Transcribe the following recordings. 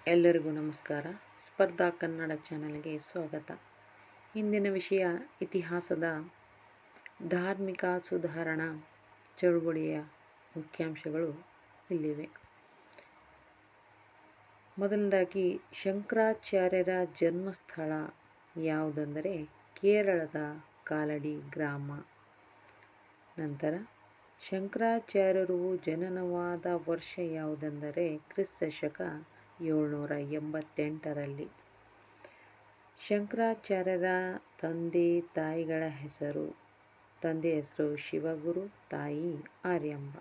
ಎಲ್ಲರಿಗೂ ನಮಸ್ಕಾರ. ಸ್ಪರ್ಧಾ ಕನ್ನಡ ಚಾನೆಲ್ಗೆ ಸ್ವಾಗತ. ಇಂದಿನ ವಿಷಯ ಇತಿಹಾಸದ ಧಾರ್ಮಿಕ ಸುಧಾರಣಾ ಚಳುವಳಿಯ ಮುಖ್ಯಾಂಶಗಳು ಇಲ್ಲಿವೆ. ಮೊದಲನೇದಾಗಿ ಶಂಕರಾಚಾರ್ಯರ ಜನ್ಮಸ್ಥಳ ಯಾವುದೆಂದರೆ ಕೇರಳದ ಕಾಲಡಿ ಗ್ರಾಮ. ನಂತರ ಶಂಕರಾಚಾರ್ಯರು ಜನನವಾದ ವರ್ಷ ಯಾವುದೆಂದರೆ ಕ್ರಿಸ್ತ 788ರಲ್ಲಿ. ಶಂಕರಾಚಾರ್ಯರ ತಂದೆ ತಾಯಿಗಳ ಹೆಸರು: ತಂದೆ ಹೆಸರು ಶಿವಗುರು, ತಾಯಿ ಆರ್ಯಾಂಬ.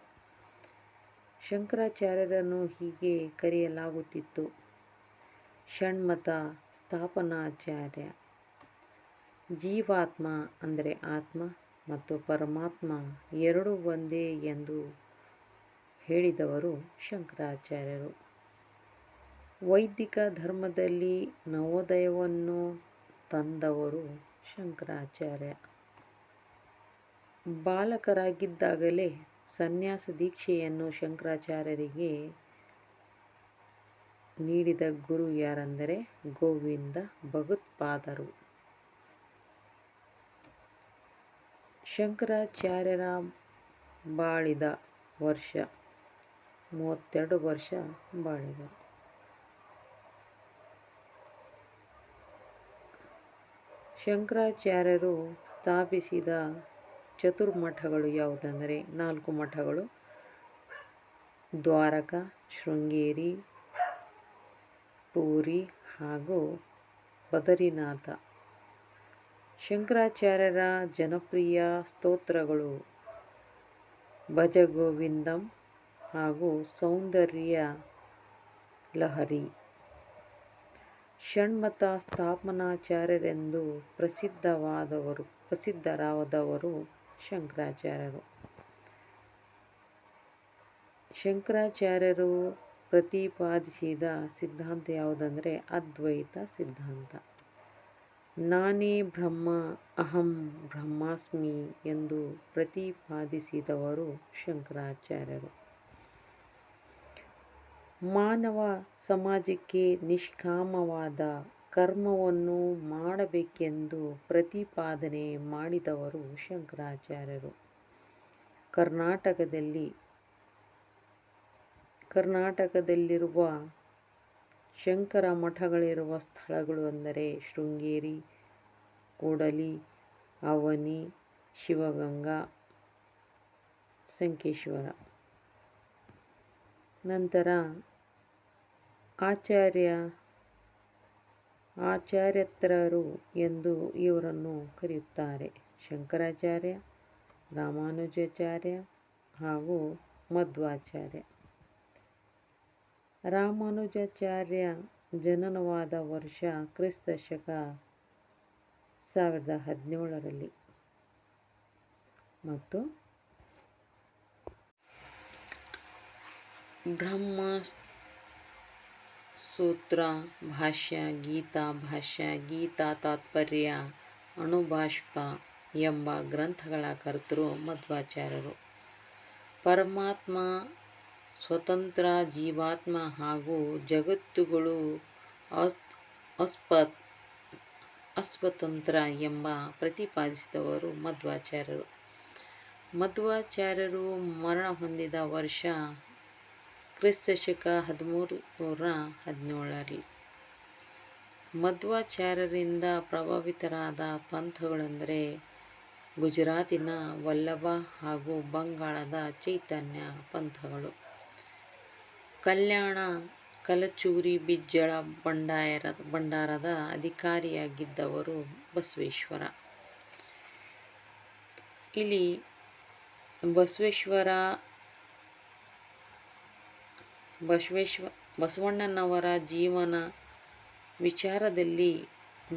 ಶಂಕರಾಚಾರ್ಯರನ್ನು ಹೀಗೆ ಕರೆಯಲಾಗುತ್ತಿತ್ತು: ಷಣ್ಮತ ಸ್ಥಾಪನಾಚಾರ್ಯ. ಜೀವಾತ್ಮ ಅಂದರೆ ಆತ್ಮ ಮತ್ತು ಪರಮಾತ್ಮ ಎರಡೂ ಒಂದೇ ಎಂದು ಹೇಳಿದವರು ಶಂಕರಾಚಾರ್ಯರು. ವೈದಿಕ ಧರ್ಮದಲ್ಲಿ ನವೋದಯವನ್ನು ತಂದವರು ಶಂಕರಾಚಾರ್ಯ. ಬಾಲಕರಾಗಿದ್ದಾಗಲೇ ಸನ್ಯಾಸ ದೀಕ್ಷೆಯನ್ನು ಶಂಕರಾಚಾರ್ಯರಿಗೆ ನೀಡಿದ ಗುರು ಯಾರೆಂದರೆ ಗೋವಿಂದ ಭಗವತ್ಪಾದರು. ಶಂಕರಾಚಾರ್ಯರ ಬಾಳಿದ ವರ್ಷ 32 ವರ್ಷ ಬಾಳಿದರು. ಶಂಕರಾಚಾರ್ಯರು ಸ್ಥಾಪಿಸಿದ ಚತುರ್ಮಠಗಳು ಯಾವುದೆಂದರೆ 4 ಮಠಗಳು: ದ್ವಾರಕ, ಶೃಂಗೇರಿ, ಪುರಿ ಹಾಗೂ ಬದರಿನಾಥ. ಶಂಕರಾಚಾರ್ಯರ ಜನಪ್ರಿಯ ಸ್ತೋತ್ರಗಳು ಭಜ ಗೋವಿಂದಂ ಹಾಗೂ ಸೌಂದರ್ಯ ಲಹರಿ. ಷಣ್ಮತ ಸ್ಥಾಪನಾಚಾರ್ಯರೆಂದು ಪ್ರಸಿದ್ಧರಾದವರು ಶಂಕರಾಚಾರ್ಯರು. ಶಂಕರಾಚಾರ್ಯರು ಪ್ರತಿಪಾದಿಸಿದ ಸಿದ್ಧಾಂತ ಯಾವುದೆಂದರೆ ಅದ್ವೈತ ಸಿದ್ಧಾಂತ. ನಾನೇ ಬ್ರಹ್ಮ, ಅಹಂ ಬ್ರಹ್ಮಾಸ್ಮಿ ಎಂದು ಪ್ರತಿಪಾದಿಸಿದವರು ಶಂಕರಾಚಾರ್ಯರು. ಮಾನವ ಸಮಾಜಕ್ಕೆ ನಿಷ್ಕಾಮವಾದ ಕರ್ಮವನ್ನು ಮಾಡಬೇಕೆಂದು ಪ್ರತಿಪಾದನೆ ಮಾಡಿದವರು ಶಂಕರಾಚಾರ್ಯರು. ಕರ್ನಾಟಕದಲ್ಲಿರುವ ಶಂಕರ ಮಠಗಳಿರುವ ಸ್ಥಳಗಳು ಅಂದರೆ ಶೃಂಗೇರಿ, ಕೂಡಲಿ, ಅವನಿ, ಶಿವಗಂಗಾ, ಸಂಕೇಶ್ವರ. ನಂತರ ಆಚಾರ್ಯೇತರರು ಎಂದು ಇವರನ್ನು ಕರೆಯುತ್ತಾರೆ: ಶಂಕರಾಚಾರ್ಯ, ರಾಮಾನುಜಾಚಾರ್ಯ ಹಾಗೂ ಮಧ್ವಾಚಾರ್ಯ. ರಾಮಾನುಜಾಚಾರ್ಯ ಜನನವಾದ ವರ್ಷ ಕ್ರಿಸ್ತ 1017ರಲ್ಲಿ ಮತ್ತು ಬ್ರಹ್ಮಸೂತ್ರ ಭಾಷ್ಯ, ಗೀತಾ ಭಾಷ್ಯ, ಗೀತಾ ತಾತ್ಪರ್ಯ, ಅಣುಭಾಷ್ಪ ಎಂಬ ಗ್ರಂಥಗಳ ಕರ್ತೃ ಮಧ್ವಾಚಾರ್ಯರು. ಪರಮಾತ್ಮ ಸ್ವತಂತ್ರ, ಜೀವಾತ್ಮ ಹಾಗೂ ಜಗತ್ತುಗಳು ಅಸ್ವತಂತ್ರ ಎಂಬ ಪ್ರತಿಪಾದಿಸಿದವರು ಮಧ್ವಾಚಾರ್ಯರು. ಮಧ್ವಾಚಾರ್ಯರು ಮರಣ ಹೊಂದಿದ ವರ್ಷ ಕ್ರಿಸ್ತ 1317ರಲ್ಲಿ. ಮಧ್ವಾಚಾರ್ಯರಿಂದ ಪ್ರಭಾವಿತರಾದ ಪಂಥಗಳೆಂದರೆ ಗುಜರಾತಿನ ವಲ್ಲಭ ಹಾಗೂ ಬಂಗಾಳದ ಚೈತನ್ಯ ಪಂಥಗಳು. ಕಲ್ಯಾಣ ಕಲಚೂರಿ ಬಿಜ್ಜಳ ಭಂಡಾರದ ಅಧಿಕಾರಿಯಾಗಿದ್ದವರು ಬಸವೇಶ್ವರ. ಇಲ್ಲಿ ಬಸವಣ್ಣನವರ ಜೀವನ ವಿಚಾರದಲ್ಲಿ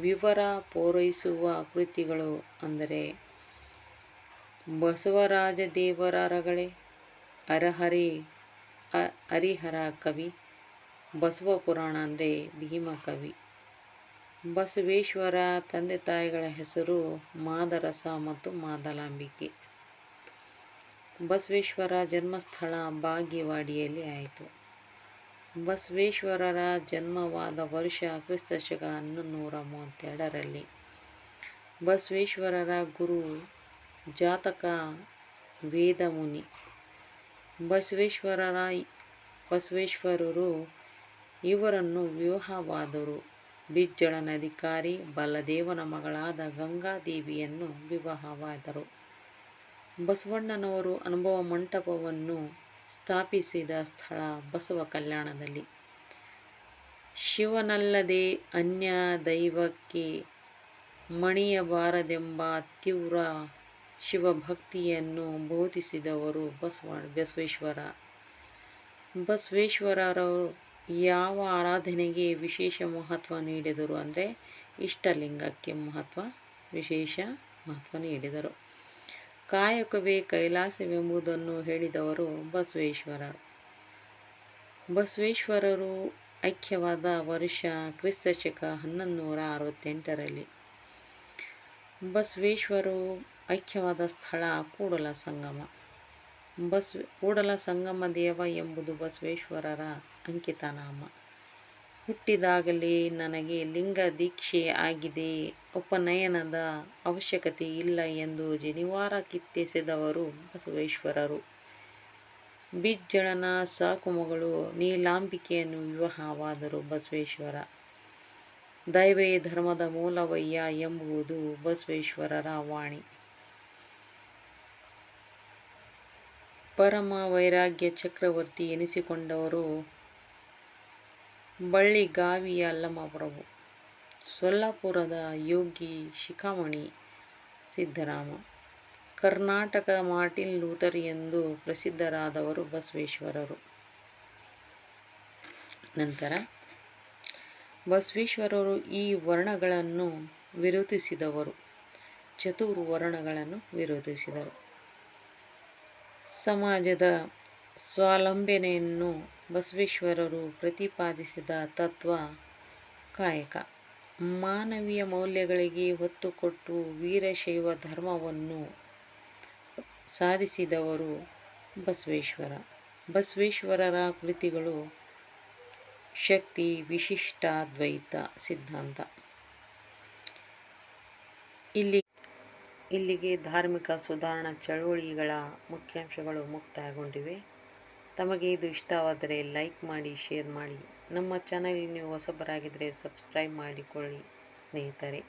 ವಿವರ ಪೂರೈಸುವ ಕೃತಿಗಳು ಅಂದರೆ ಬಸವರಾಜದೇವರ ರಗಳೆ, ಹರಿಹರ ಕವಿ, ಬಸವ ಪುರಾಣ ಅಂದರೆ ಭೀಮಕವಿ. ಬಸವೇಶ್ವರ ತಂದೆ ತಾಯಿಗಳ ಹೆಸರು ಮಾದರಸ ಮತ್ತು ಮಾದಲಾಂಬಿಕೆ. ಬಸವೇಶ್ವರ ಜನ್ಮಸ್ಥಳ ಬಾಗೇವಾಡಿಯಲ್ಲಿ ಆಯಿತು. ಬಸವೇಶ್ವರರ ಜನ್ಮವಾದ ವರ್ಷ ಕ್ರಿಸ್ತಶಕ 1132ರಲ್ಲಿ. ಬಸವೇಶ್ವರರ ಗುರು ಜಾತಕ ವೇದಮುನಿ. ಬಸವೇಶ್ವರರು ಇವರನ್ನು ವಿವಾಹವಾದರು. ಬಿಜ್ಜಳನ ಅಧಿಕಾರಿ ಬಲದೇವನ ಮಗಳಾದ ಗಂಗಾದೇವಿಯನ್ನು ವಿವಾಹವಾದರು. ಬಸವಣ್ಣನವರು ಅನುಭವ ಮಂಟಪವನ್ನು ಸ್ಥಾಪಿಸಿದ ಸ್ಥಳ ಬಸವ ಕಲ್ಯಾಣದಲ್ಲಿ. ಶಿವನಲ್ಲದೆ ಅನ್ಯ ದೈವಕ್ಕೆ ಮಣಿಯಬಾರದೆಂಬ ತೀವ್ರ ಶಿವಭಕ್ತಿಯನ್ನು ಬೋಧಿಸಿದವರು ಬಸವೇಶ್ವರ. ಬಸವೇಶ್ವರರು ಯಾವ ಆರಾಧನೆಗೆ ವಿಶೇಷ ಮಹತ್ವ ನೀಡಿದರು ಅಂದರೆ ಇಷ್ಟಲಿಂಗಕ್ಕೆ ವಿಶೇಷ ಮಹತ್ವ ನೀಡಿದರು. ಕಾಯಕವೇ ಕೈಲಾಸವೆಂಬುದನ್ನು ಹೇಳಿದವರು ಬಸವೇಶ್ವರರು ಐಕ್ಯವಾದ ವರ್ಷ ಕ್ರಿಸ್ತಶಕ 1168ರಲ್ಲಿ. ಬಸವೇಶ್ವರರು ಐಕ್ಯವಾದ ಸ್ಥಳ ಕೂಡಲ ಸಂಗಮ. ಕೂಡಲ ಸಂಗಮ ದೇವ ಎಂಬುದು ಬಸವೇಶ್ವರರ ಅಂಕಿತನಾಮ. ಹುಟ್ಟಿದಾಗಲೇ ನನಗೆ ಲಿಂಗ ದೀಕ್ಷೆ ಆಗಿದೆ, ಉಪನಯನದ ಅವಶ್ಯಕತೆ ಇಲ್ಲ ಎಂದು ಜನಿವಾರ ಕಿತ್ತೆಸೆದವರು ಬಸವೇಶ್ವರರು. ಬಿಜ್ಜಳನ ಸಾಕುಮಗಳು ನೀಲಾಂಬಿಕೆಯನ್ನು ವಿವಾಹವಾದರು ಬಸವೇಶ್ವರ. ದೈವೇ ಧರ್ಮದ ಮೂಲವಯ್ಯ ಎಂಬುದು ಬಸವೇಶ್ವರರ ವಾಣಿ. ಪರಮ ವೈರಾಗ್ಯ ಚಕ್ರವರ್ತಿ ಎನಿಸಿಕೊಂಡವರು ಬಳ್ಳಿಗಾವಿಯ ಅಲ್ಲಮಪ್ರಭು. ಸೊಲ್ಲಾಪುರದ ಯೋಗಿ ಶಿಖಾಮಣಿ ಸಿದ್ದರಾಮ. ಕರ್ನಾಟಕ ಮಾರ್ಟಿನ್ ಲೂಥರ್ ಎಂದು ಪ್ರಸಿದ್ಧರಾದವರು ಬಸವೇಶ್ವರರು. ನಂತರ ಬಸವೇಶ್ವರರು ಈ ವರ್ಣಗಳನ್ನು ವಿರೋಧಿಸಿದವರು. ಚತುರ್ವರ್ಣಗಳನ್ನು ವಿರೋಧಿಸಿದರು. ಸಮಾಜದ ಸ್ವಾವಲಂಬನೆಯನ್ನು ಬಸವೇಶ್ವರರು ಪ್ರತಿಪಾದಿಸಿದ ತತ್ವ ಕಾಯಕ. ಮಾನವೀಯ ಮೌಲ್ಯಗಳಿಗೆ ಒತ್ತು ಕೊಟ್ಟು ವೀರಶೈವ ಧರ್ಮವನ್ನು ಸಾಧಿಸಿದವರು ಬಸವೇಶ್ವರರ ಕೃತಿಗಳು ಶಕ್ತಿ ವಿಶಿಷ್ಟಾದ್ವೈತ ಸಿದ್ಧಾಂತ. ಇಲ್ಲಿಗೆ ಧಾರ್ಮಿಕ ಸುಧಾರಣಾ ಚಳುವಳಿಗಳ ಮುಖ್ಯಾಂಶಗಳು ಮುಕ್ತಾಯಗೊಂಡಿವೆ. ತಮಗೆ ಇದು ಇಷ್ಟವಾದರೆ ಲೈಕ್ ಮಾಡಿ, ಶೇರ್ ಮಾಡಿ. ನಮ್ಮ ಚಾನಲ್ಗೆ ನೀವು ಹೊಸಬರಾಗಿದ್ದರೆ ಸಬ್ಸ್ಕ್ರೈಬ್ ಮಾಡಿಕೊಳ್ಳಿ ಸ್ನೇಹಿತರೆ.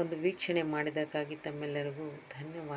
ಒಂದು ವೀಕ್ಷಣೆ ಮಾಡಿದ್ದಕ್ಕಾಗಿ ತಮ್ಮೆಲ್ಲರಿಗೂ ಧನ್ಯವಾದ.